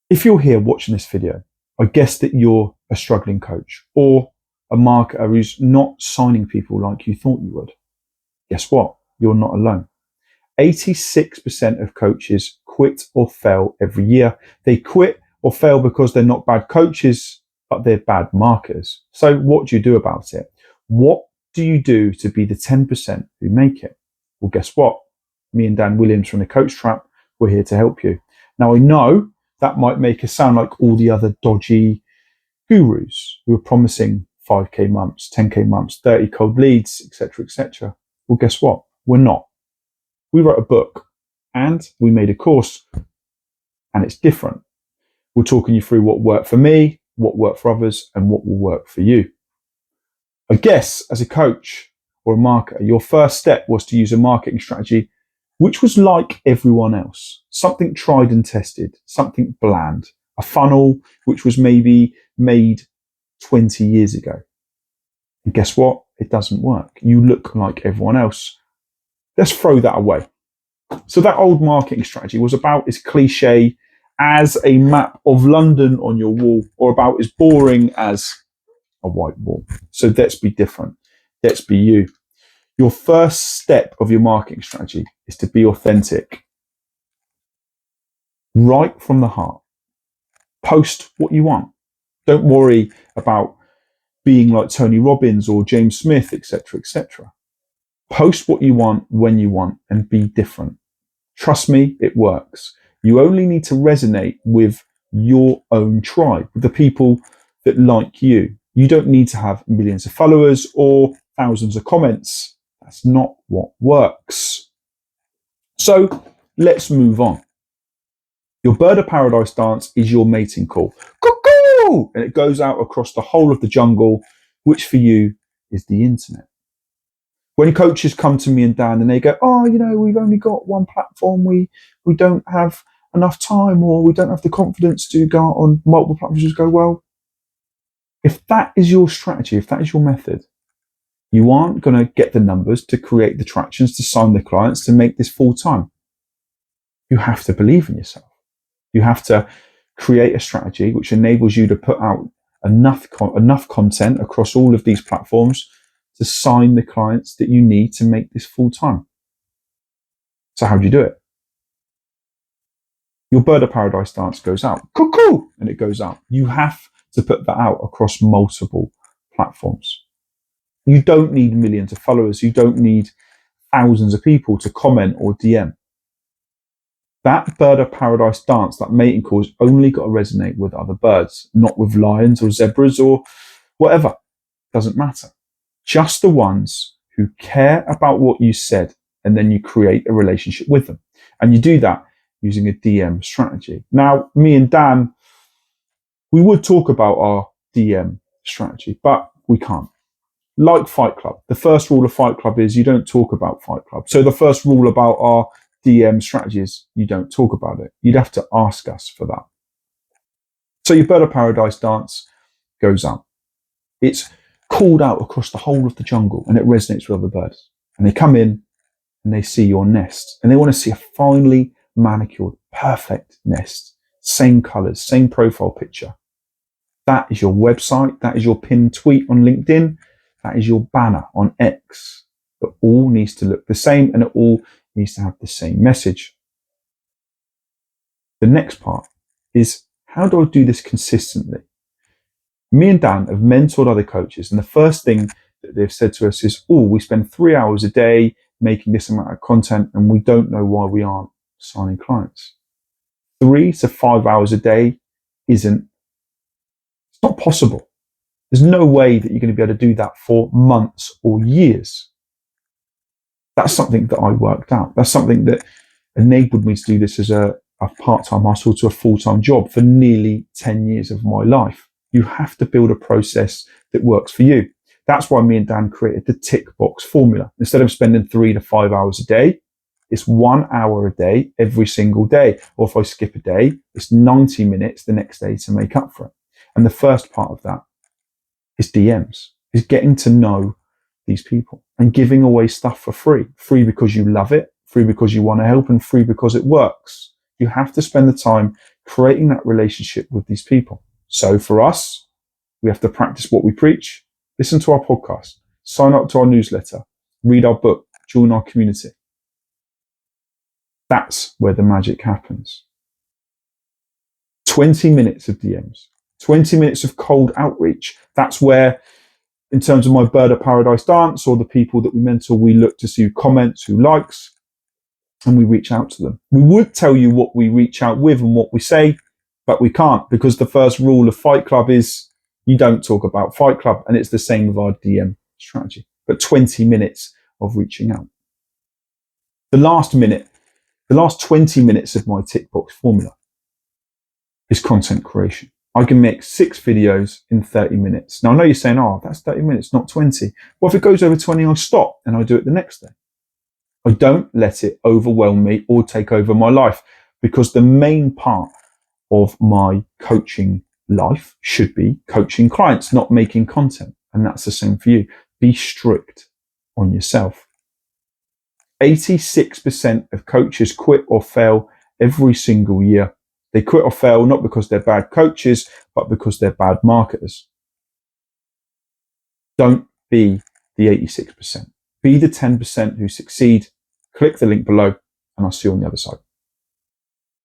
If you're here watching this video, I guess that you're a struggling coach or a marketer who's not signing people like you thought you would. Guess what? You're not alone. 86% of coaches quit or fail every year. They quit or fail because they're not bad coaches, but they're bad marketers. So what do you do about it? What do you do to be the 10% who make it? Well, guess what? Me and Dan Williams from the Coach Trap, we're here to help you. Now, I know that might make us sound like all the other dodgy gurus who are promising 5K months, 10K months, 30 cold leads, etc., etc. Well, guess what? We're not. We wrote a book and we made a course, and it's different. We're talking you through what worked for me, what worked for others, and what will work for you. I guess as a coach or a marketer, your first step was to use a marketing strategy which was like everyone else, something tried and tested, something bland, a funnel which was maybe made 20 years ago. And guess what? It doesn't work. You look like everyone else. Let's throw that away. So that old marketing strategy was about as cliche as a map of London on your wall, or about as boring as a white wall. So let's be different. Let's be you. Your first step of your marketing strategy is to be authentic. Right from the heart. Post what you want. Don't worry about being like Tony Robbins or James Smith, etc., etc. Post what you want when you want and be different. Trust me, it works. You only need to resonate with your own tribe, with the people that like you. You don't need to have millions of followers or thousands of comments. That's not what works. So let's move on. Your bird of paradise dance is your mating call. Cuckoo! And it goes out across the whole of the jungle, which for you is the internet. When coaches come to me and Dan and they go, we've only got one platform, we don't have enough time, or we don't have the confidence to go out on multiple platforms, just go, well, if that is your strategy, if that is your method, you aren't going to get the numbers to create the tractions, to sign the clients, to make this full time. You have to believe in yourself. You have to create a strategy which enables you to put out enough content across all of these platforms to sign the clients that you need to make this full time. So how do you do it? Your bird of paradise dance goes out, cuckoo, and it goes out. You have to put that out across multiple platforms. You don't need millions of followers. You don't need thousands of people to comment or DM. That bird of paradise dance, that mating call, has only got to resonate with other birds, not with lions or zebras or whatever. Doesn't matter. Just the ones who care about what you said, and then you create a relationship with them. And you do that using a DM strategy. Now, me and Dan, we would talk about our DM strategy, but we can't. Like Fight Club, the first rule of Fight Club is you don't talk about Fight Club. So the first rule about our DM strategy is you don't talk about it. You'd have to ask us for that. So your bird of paradise dance goes out. It's called out across the whole of the jungle, and it resonates with other birds. And they come in and they see your nest, and they want to see a finely manicured, perfect nest. Same colors, same profile picture. That is your website. That is your pinned tweet on LinkedIn. That is your banner on X. It all needs to look the same, and it all needs to have the same message. The next part is, how do I do this consistently? Me and Dan have mentored other coaches, and the first thing that they've said to us is, we spend 3 hours a day making this amount of content, and we don't know why we aren't signing clients. 3 to 5 hours a day it's not possible. There's no way that you're going to be able to do that for months or years. That's something that I worked out. That's something that enabled me to do this as a part-time hustle to a full-time job for nearly 10 years of my life. You have to build a process that works for you. That's why me and Dan created the tick box formula. Instead of spending 3 to 5 hours a day, it's 1 hour a day every single day. Or if I skip a day, it's 90 minutes the next day to make up for it. And the first part of that is DMs, is getting to know these people and giving away stuff for free. Free because you love it, free because you want to help, and free because it works. You have to spend the time creating that relationship with these people. So for us, we have to practice what we preach, listen to our podcast, sign up to our newsletter, read our book, join our community. That's where the magic happens. 20 minutes of DMs, 20 minutes of cold outreach. That's where, in terms of my Bird of Paradise dance or the people that we mentor, we look to see who comments, who likes, and we reach out to them. We would tell you what we reach out with and what we say, but we can't, because the first rule of Fight Club is you don't talk about Fight Club, and it's the same with our DM strategy. But 20 minutes of reaching out. The last 20 minutes of my tick box formula is content creation. I can make 6 videos in 30 minutes. Now, I know you're saying, oh, that's 30 minutes, not 20. Well, if it goes over 20, I stop and I do it the next day. I don't let it overwhelm me or take over my life, because the main part of my coaching life should be coaching clients, not making content. And that's the same for you. Be strict on yourself. 86% of coaches quit or fail every single year. They quit or fail not because they're bad coaches, but because they're bad marketers. Don't be the 86%. Be the 10% who succeed. Click the link below, and I'll see you on the other side.